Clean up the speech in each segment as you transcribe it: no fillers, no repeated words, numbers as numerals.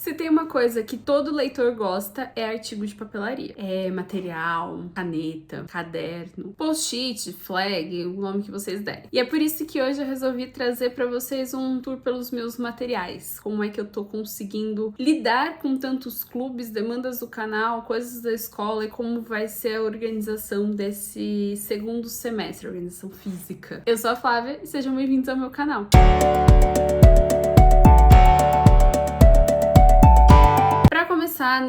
Se tem uma coisa que todo leitor gosta, é artigo de papelaria. É material, caneta, caderno, post-it, flag, o nome que vocês derem. E é por isso que hoje eu resolvi trazer pra vocês um tour pelos meus materiais. Como é que eu tô conseguindo lidar com tantos clubes, demandas do canal, coisas da escola e como vai ser a organização desse segundo semestre, organização física. Eu sou a Flávia e sejam bem-vindos ao meu canal.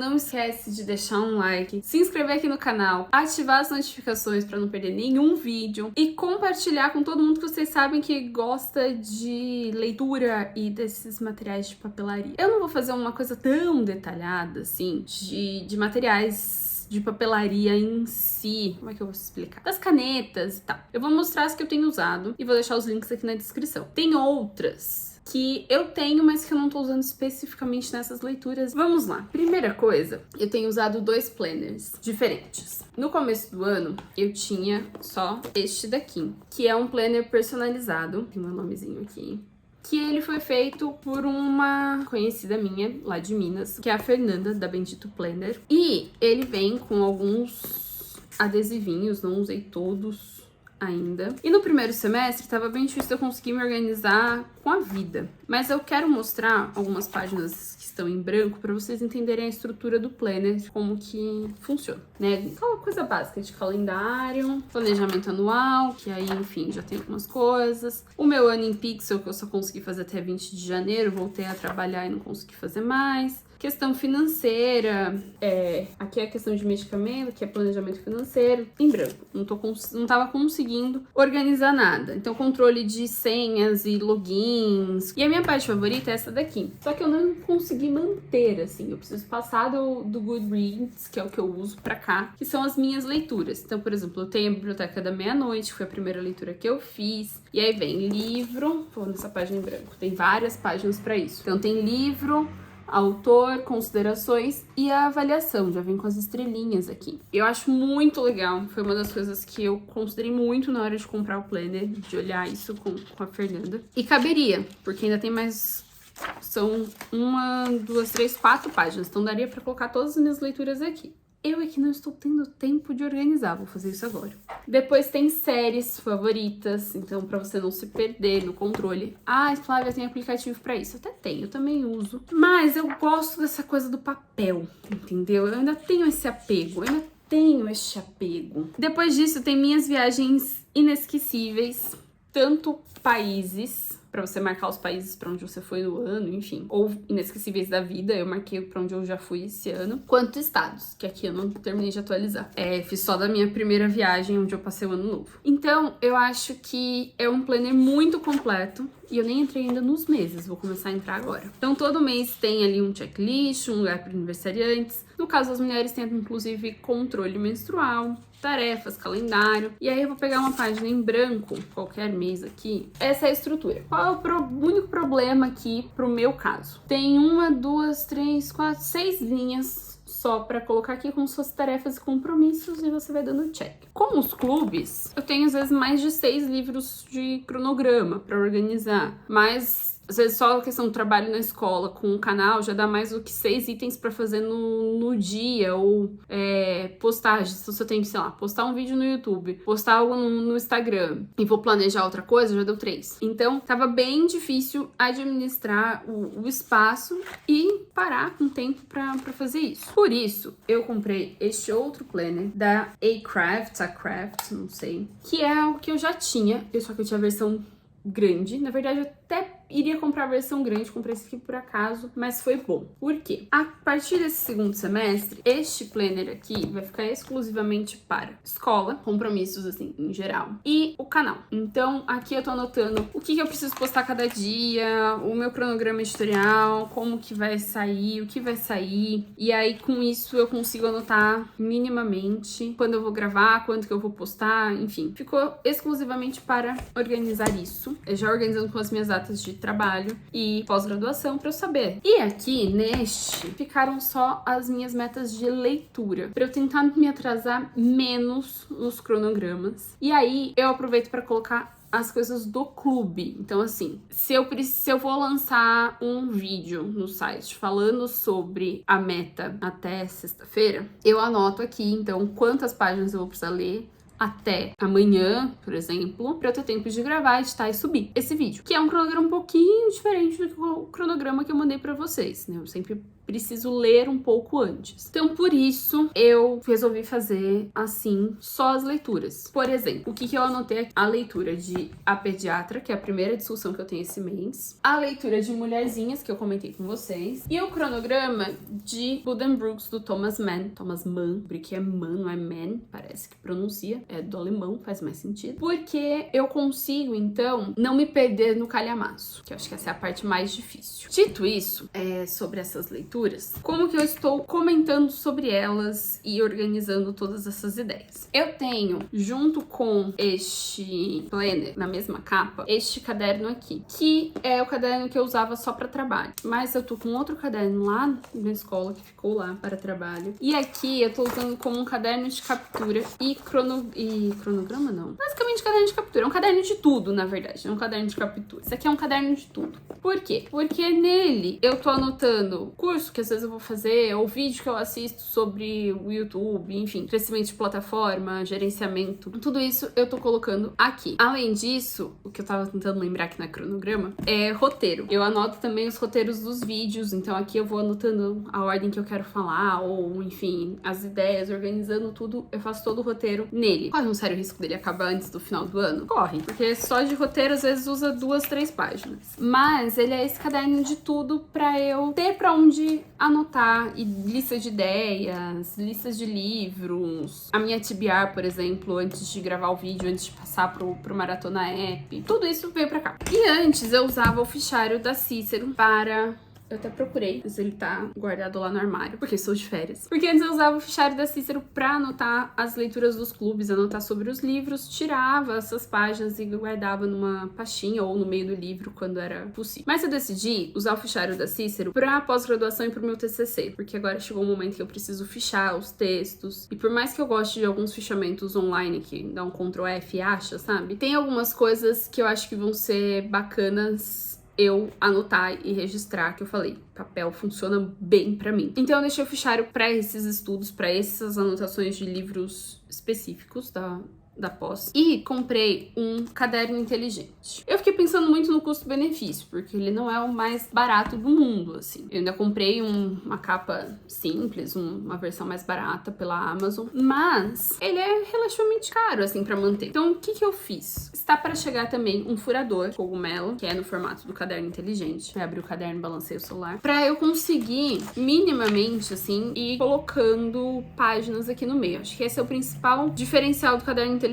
Não esquece de deixar um like, se inscrever aqui no canal, ativar as notificações para não perder nenhum vídeo e compartilhar com todo mundo que vocês sabem que gosta de leitura e desses materiais de papelaria. Eu não vou fazer uma coisa tão detalhada assim de materiais de papelaria em si. Como é que eu vou explicar? Das canetas e tal. Eu vou mostrar as que eu tenho usado e vou deixar os links aqui na descrição. Tem outras que eu tenho, mas que eu não tô usando especificamente nessas leituras. Vamos lá. Primeira coisa, eu tenho usado dois planners diferentes. No começo do ano, eu tinha só este daqui, que é um planner personalizado. Tem meu nomezinho aqui. Que ele foi feito por uma conhecida minha, lá de Minas, que é a Fernanda, da Bendito Planner. E ele vem com alguns adesivinhos, não usei todos ainda. E no primeiro semestre tava bem difícil eu conseguir me organizar com a vida. Mas eu quero mostrar algumas páginas que estão em branco para vocês entenderem a estrutura do planner, como que funciona, né? Aquela coisa básica de calendário, planejamento anual, que aí, enfim, já tem algumas coisas. O meu ano em pixel, que eu só consegui fazer até 20 de janeiro, voltei a trabalhar e não consegui fazer mais. Questão financeira, aqui é a questão de medicamento, aqui é planejamento financeiro, em branco. Não tava conseguindo organizar nada. Então, controle de senhas e logins. E a minha parte favorita é essa daqui. Só que eu não consegui manter, assim. Eu preciso passar do Goodreads, que é o que eu uso pra cá, que são as minhas leituras. Então, por exemplo, eu tenho a Biblioteca da Meia-Noite, que foi a primeira leitura que eu fiz. E aí vem livro, vou nessa página em branco. Tem várias páginas pra isso. Então, tem livro, autor, considerações e a avaliação, já vem com as estrelinhas aqui. Eu acho muito legal, foi uma das coisas que eu considerei muito na hora de comprar o planner, de olhar isso com a Fernanda. E caberia, porque ainda tem mais, são 1, 2, 3, 4 páginas, então daria pra colocar todas as minhas leituras aqui. Eu é que não estou tendo tempo de organizar, vou fazer isso agora. Depois tem séries favoritas, então pra você não se perder no controle. Ah, Flávia, tem aplicativo pra isso. Até tenho, eu também uso. Mas eu gosto dessa coisa do papel, entendeu? Eu ainda tenho esse apego, Depois disso tem minhas viagens inesquecíveis, tanto países, pra você marcar os países pra onde você foi no ano, enfim. Ou inesquecíveis da vida, eu marquei pra onde eu já fui esse ano. Quanto estados, que aqui eu não terminei de atualizar. Fiz só da minha primeira viagem, onde eu passei o ano novo. Então, eu acho que é um planner muito completo. E eu nem entrei ainda nos meses, vou começar a entrar agora. Então, todo mês tem ali um checklist, um lugar para aniversariantes. No caso das mulheres, tem inclusive controle menstrual, tarefas, calendário. E aí eu vou pegar uma página em branco, qualquer mês aqui. Essa é a estrutura. Qual é o único problema aqui pro meu caso? Tem 1, 2, 3, 4, 6 linhas só para colocar aqui como suas tarefas e compromissos e você vai dando check. Com os clubes, eu tenho às vezes mais de 6 livros de cronograma para organizar, mas às vezes só a questão do trabalho na escola com o canal já dá mais do que 6 itens pra fazer no dia, ou postagens. Então, se eu tenho que, sei lá, postar um vídeo no YouTube, postar algo no Instagram e vou planejar outra coisa, já deu 3. Então, tava bem difícil administrar o espaço e parar com tempo pra fazer isso. Por isso, eu comprei este outro planner da A-Craft, não sei, que é o que eu já tinha, só que eu tinha a versão grande. Na verdade, eu até iria comprar a versão grande, comprei esse aqui por acaso, mas foi bom. Por quê? A partir desse segundo semestre, este planner aqui vai ficar exclusivamente para escola, compromissos assim, em geral, e o canal. Então, aqui eu tô anotando o que eu preciso postar cada dia, o meu cronograma editorial, como que vai sair, o que vai sair, e aí com isso eu consigo anotar minimamente quando eu vou gravar, quanto que eu vou postar, enfim. Ficou exclusivamente para organizar isso, já organizando com as minhas datas de trabalho e pós-graduação para eu saber. E aqui, neste, ficaram só as minhas metas de leitura, para eu tentar me atrasar menos nos cronogramas. E aí, eu aproveito para colocar as coisas do clube. Então, assim, se eu vou lançar um vídeo no site falando sobre a meta até sexta-feira, eu anoto aqui, então, quantas páginas eu vou precisar ler até amanhã, por exemplo, pra eu ter tempo de gravar, editar e subir esse vídeo. Que é um cronograma um pouquinho diferente do que o cronograma que eu mandei pra vocês, né? Eu sempre preciso ler um pouco antes. Então, por isso, eu resolvi fazer assim, só as leituras. Por exemplo, o que eu anotei aqui? A leitura de A Pediatra, que é a primeira discussão que eu tenho esse mês. A leitura de Mulherzinhas, que eu comentei com vocês. E o cronograma de Buddenbrooks, do Thomas Mann. Thomas Mann, porque é Mann, não é Man, parece que pronuncia. É do alemão, faz mais sentido. Porque eu consigo, então, não me perder no calhamaço, que eu acho que essa é a parte mais difícil. Dito isso, sobre essas leituras, como que eu estou comentando sobre elas e organizando todas essas ideias. Eu tenho, junto com este planner, na mesma capa, este caderno aqui, que é o caderno que eu usava só para trabalho. Mas eu tô com outro caderno lá na escola, que ficou lá para trabalho. E aqui eu tô usando como um caderno de captura e cronograma não. Basicamente caderno de captura. É um caderno de tudo, na verdade. É um caderno de captura. Isso aqui é um caderno de tudo. Por quê? Porque nele eu tô anotando curso que às vezes eu vou fazer, ou vídeo que eu assisto sobre o YouTube, enfim, crescimento de plataforma, gerenciamento, tudo isso eu tô colocando aqui. Além disso, o que eu tava tentando lembrar aqui na cronograma é roteiro. Eu anoto também os roteiros dos vídeos, então aqui eu vou anotando a ordem que eu quero falar, ou enfim, as ideias, organizando tudo, eu faço todo o roteiro nele. Corre um sério risco dele acabar antes do final do ano? Corre, porque só de roteiro às vezes usa 2, 3 páginas. Mas ele é esse caderno de tudo pra eu ter pra onde anotar, e lista de ideias, listas de livros, a minha TBR, por exemplo, antes de gravar o vídeo, antes de passar pro Maratona App, tudo isso veio pra cá. E antes eu usava o fichário da Cícero para... Eu até procurei se ele tá guardado lá no armário, porque sou de férias. Porque antes eu usava o fichário da Cícero pra anotar as leituras dos clubes, anotar sobre os livros, tirava essas páginas e guardava numa pastinha ou no meio do livro quando era possível. Mas eu decidi usar o fichário da Cícero pra pós-graduação e pro meu TCC, porque agora chegou um momento que eu preciso fichar os textos. E por mais que eu goste de alguns fichamentos online que dá um Ctrl F e acha, sabe? Tem algumas coisas que eu acho que vão ser bacanas eu anotar e registrar, que eu falei, papel funciona bem pra mim. Então eu deixei o fichário pra esses estudos, pra essas anotações de livros específicos da pós. E comprei um caderno inteligente. Eu fiquei pensando muito no custo-benefício, porque ele não é o mais barato do mundo, assim. Eu ainda comprei uma capa simples, uma versão mais barata pela Amazon, mas ele é relativamente caro, assim, pra manter. Então, o que eu fiz? Está para chegar também um furador cogumelo, que é no formato do caderno inteligente. Eu abri o caderno, balancei o celular, pra eu conseguir, minimamente, assim, ir colocando páginas aqui no meio. Acho que esse é o principal diferencial do caderno inteligente.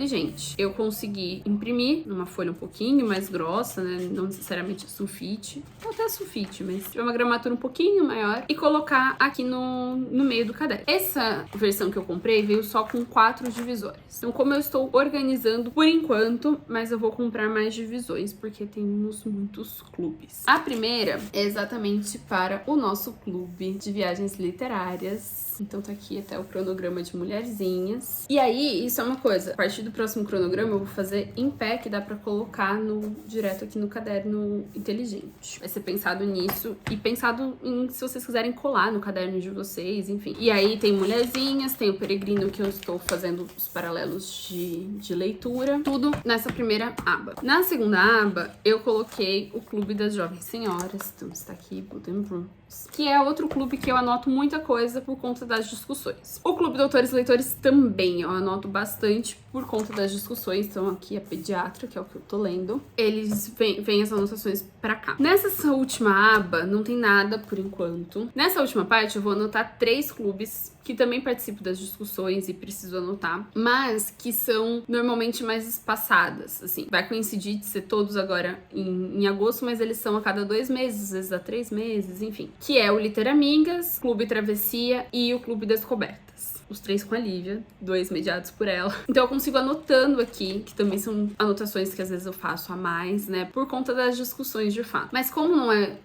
Eu consegui imprimir numa folha um pouquinho mais grossa, né? Não necessariamente sulfite, ou até sulfite, mas tiver uma gramatura um pouquinho maior, e colocar aqui no meio do caderno. Essa versão que eu comprei veio só com 4 divisórias. Então, como eu estou organizando por enquanto, mas eu vou comprar mais divisões, porque temos muitos clubes. A primeira é exatamente para o nosso clube de viagens literárias. Então tá aqui até o cronograma de Mulherzinhas. E aí, isso é uma coisa, a partir do próximo cronograma eu vou fazer em pé, que dá pra colocar direto aqui no caderno inteligente. Vai ser pensado nisso e pensado em se vocês quiserem colar no caderno de vocês, enfim. E aí tem Mulherzinhas, tem o Peregrino, que eu estou fazendo os paralelos de leitura, tudo nessa primeira aba. Na segunda aba, eu coloquei o Clube das Jovens Senhoras, então está aqui, Buddenbrooks, que é outro clube que eu anoto muita coisa por conta das discussões. O Clube Doutores e Leitores também eu anoto bastante por conta das discussões. Então aqui a Pediatra, que é o que eu tô lendo, eles vêm as anotações pra cá. Nessa última aba não tem nada por enquanto. Nessa última parte eu vou anotar 3 clubes que também participam das discussões e preciso anotar, mas que são normalmente mais espaçadas, assim. Vai coincidir de ser todos agora em agosto, mas eles são a cada 2 meses, às vezes a 3 meses, enfim. Que é o Literamigas, Clube Travessia e o Clube Descobertas. os 3 com a Lívia, 2 mediados por ela. Então eu consigo anotando aqui, que também são anotações que às vezes eu faço a mais, né, por conta das discussões de fato. Mas como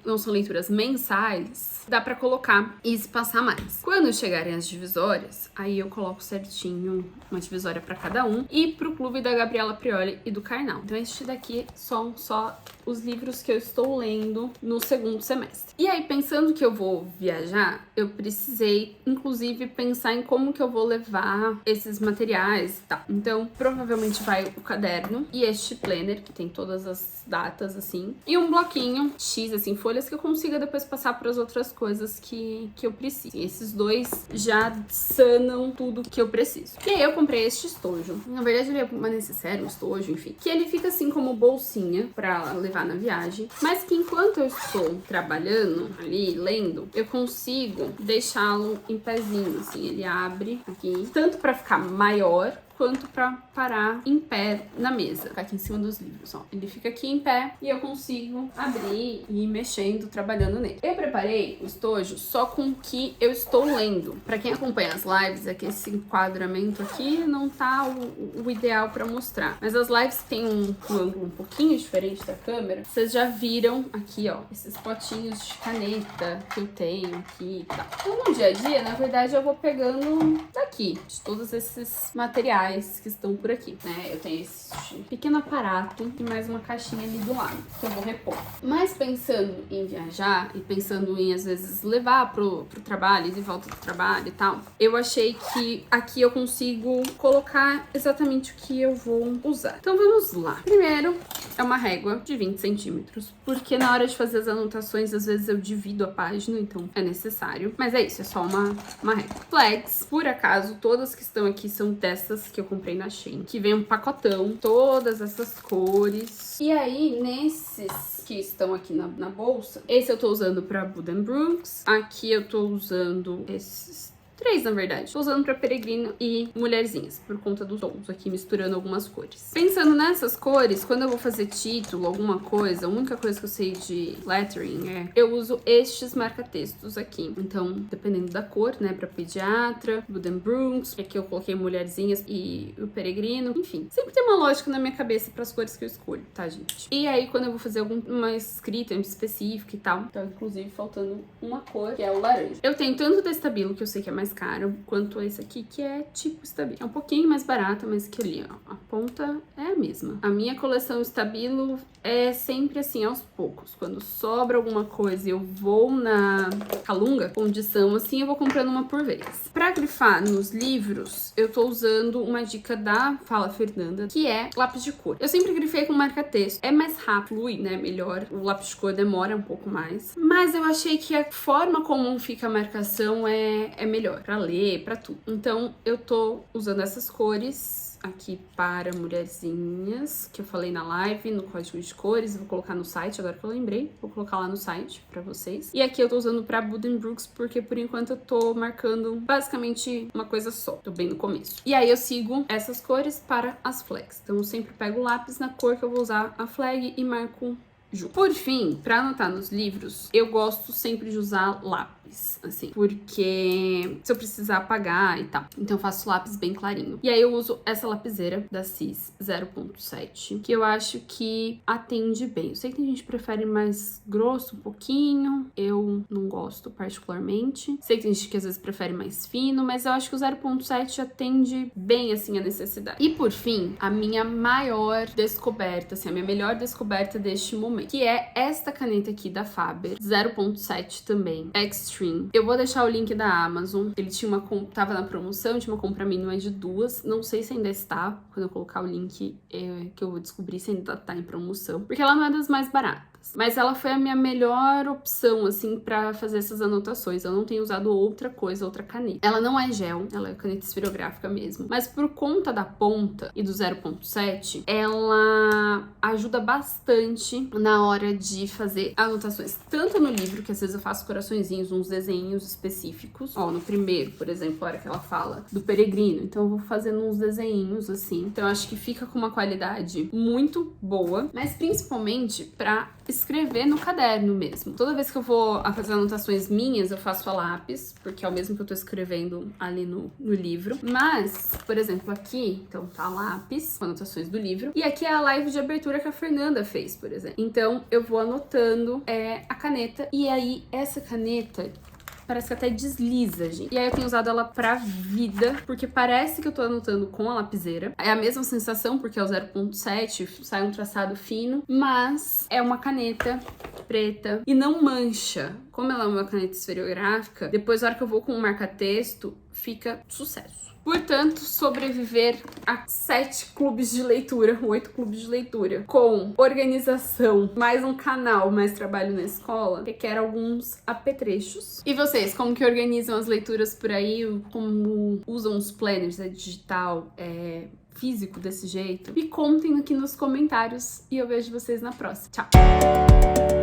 não são leituras mensais, dá pra colocar e se passar mais. Quando chegarem as divisórias, aí eu coloco certinho uma divisória pra cada um e pro clube da Gabriela Prioli e do Karnal. Então este daqui são só os livros que eu estou lendo no segundo semestre. E aí, pensando que eu vou viajar, eu precisei, inclusive, pensar em como que eu vou levar esses materiais e tal. Então, provavelmente vai o caderno e este planner, que tem todas as datas, assim, e um bloquinho X, assim, folhas que eu consiga depois passar para as outras coisas que eu preciso. E esses 2 já sanam tudo que eu preciso. E aí, eu comprei este estojo. Na verdade, ele é uma necessária, um estojo, enfim. Que ele fica assim como bolsinha para levar na viagem, mas que enquanto eu estou trabalhando ali, lendo, eu consigo deixá-lo em pezinho, assim, ele abre aqui, tanto para ficar maior, quanto pra parar em pé na mesa. Ficar aqui em cima dos livros, ó. Ele fica aqui em pé e eu consigo abrir e ir mexendo, trabalhando nele. Eu preparei o estojo só com o que eu estou lendo. Pra quem acompanha as lives, é que esse enquadramento aqui não tá o ideal pra mostrar. Mas as lives têm um ângulo um pouquinho diferente da câmera. Vocês já viram aqui, ó, esses potinhos de caneta que eu tenho aqui e tal. Então, no dia a dia, na verdade, eu vou pegando daqui, de todos esses materiais que estão por aqui, né? Eu tenho esse pequeno aparato e mais uma caixinha ali do lado que eu vou repor. Mas pensando em viajar e pensando em, às vezes, levar pro trabalho e de volta do trabalho e tal, eu achei que aqui eu consigo colocar exatamente o que eu vou usar. Então vamos lá. Primeiro é uma régua de 20 centímetros, porque na hora de fazer as anotações, às vezes eu divido a página, então é necessário. Mas é isso, é só uma régua. Flags, por acaso, todas que estão aqui são dessas que eu comprei na Shein, que vem um pacotão, todas essas cores. E aí, nesses que estão aqui na bolsa, esse eu tô usando pra Buddenbrooks, aqui eu tô usando esses 3, na verdade. Tô usando pra Peregrino e Mulherzinhas, por conta dos tons aqui, misturando algumas cores. Pensando nessas cores, quando eu vou fazer título, alguma coisa, a única coisa que eu sei de lettering é eu uso estes marca-textos aqui. Então, dependendo da cor, né, pra Pediatra, Buddenbrooks, aqui eu coloquei Mulherzinhas e o Peregrino, enfim. Sempre tem uma lógica na minha cabeça pras cores que eu escolho, tá, gente? E aí, quando eu vou fazer alguma escrita específica e tal, tá, inclusive, faltando uma cor, que é o laranja. Eu tenho tanto da Stabilo, que eu sei que é mais caro, quanto esse aqui, que é tipo Stabilo. É um pouquinho mais barato, mas que ali, ó, a ponta é a mesma. A minha coleção Stabilo é sempre assim, aos poucos. Quando sobra alguma coisa e eu vou na Calunga, condição assim, eu vou comprando uma por vez. Pra grifar nos livros, eu tô usando uma dica da Fala Fernanda, que é lápis de cor. Eu sempre grifei com marca-texto. É mais rápido, flui, né, melhor. O lápis de cor demora um pouco mais. Mas eu achei que a forma como fica a marcação é melhor pra ler, pra tudo. Então, eu tô usando essas cores aqui para Mulherzinhas, que eu falei na live, no código de cores, vou colocar no site, agora que eu lembrei, vou colocar lá no site pra vocês. E aqui eu tô usando pra Buddenbrooks, porque por enquanto eu tô marcando basicamente uma coisa só, tô bem no começo. E aí eu sigo essas cores para as flags, então eu sempre pego o lápis na cor que eu vou usar a flag e marco junto. Por fim, pra anotar nos livros, eu gosto sempre de usar lápis, assim, porque se eu precisar apagar e tal, então eu faço lápis bem clarinho. E aí eu uso essa lapiseira da Cis 0.7, que eu acho que atende bem. Eu sei que tem gente que prefere mais grosso um pouquinho, eu não gosto particularmente. Sei que tem gente que às vezes prefere mais fino, mas eu acho que o 0.7 atende bem, assim, a necessidade. E por fim, a minha maior descoberta, assim, a minha melhor descoberta deste momento, que é esta caneta aqui da Faber, 0.7 também, Extreme. Eu vou deixar o link da Amazon. Ele tinha tava na promoção, tinha uma compra mínima de 2. Não sei se ainda está, quando eu colocar o link, que eu vou descobrir se ainda tá em promoção. Porque ela não é das mais baratas. Mas ela foi a minha melhor opção, assim, pra fazer essas anotações. Eu não tenho usado outra coisa, outra caneta. Ela não é gel, ela é caneta esferográfica mesmo. Mas por conta da ponta e do 0.7, ela ajuda bastante na hora de fazer anotações. Tanto no livro, que às vezes eu faço coraçõezinhos, uns desenhos específicos. Ó, no primeiro, por exemplo, a hora que ela fala do peregrino. Então eu vou fazendo uns desenhinhos, assim. Então eu acho que fica com uma qualidade muito boa. Mas principalmente pra escrever no caderno mesmo. Toda vez que eu vou fazer anotações minhas, eu faço a lápis, porque é o mesmo que eu tô escrevendo ali no livro. Mas, por exemplo, aqui, então tá a lápis, com anotações do livro. E aqui é a live de abertura que a Fernanda fez, por exemplo. Então, eu vou anotando a caneta. E aí, essa caneta parece que até desliza, gente. E aí eu tenho usado ela pra vida, porque parece que eu tô anotando com a lapiseira. É a mesma sensação, porque é o 0.7, sai um traçado fino, mas é uma caneta preta e não mancha. Como ela é uma caneta esferográfica, depois, na hora que eu vou com um marca-texto, fica sucesso. Portanto, sobreviver a 7 clubes de leitura, 8 clubes de leitura, com organização, mais um canal, mais trabalho na escola, requer alguns apetrechos. E vocês, como que organizam as leituras por aí? Como usam os planners, digital, físico desse jeito? Me contem aqui nos comentários e eu vejo vocês na próxima. Tchau!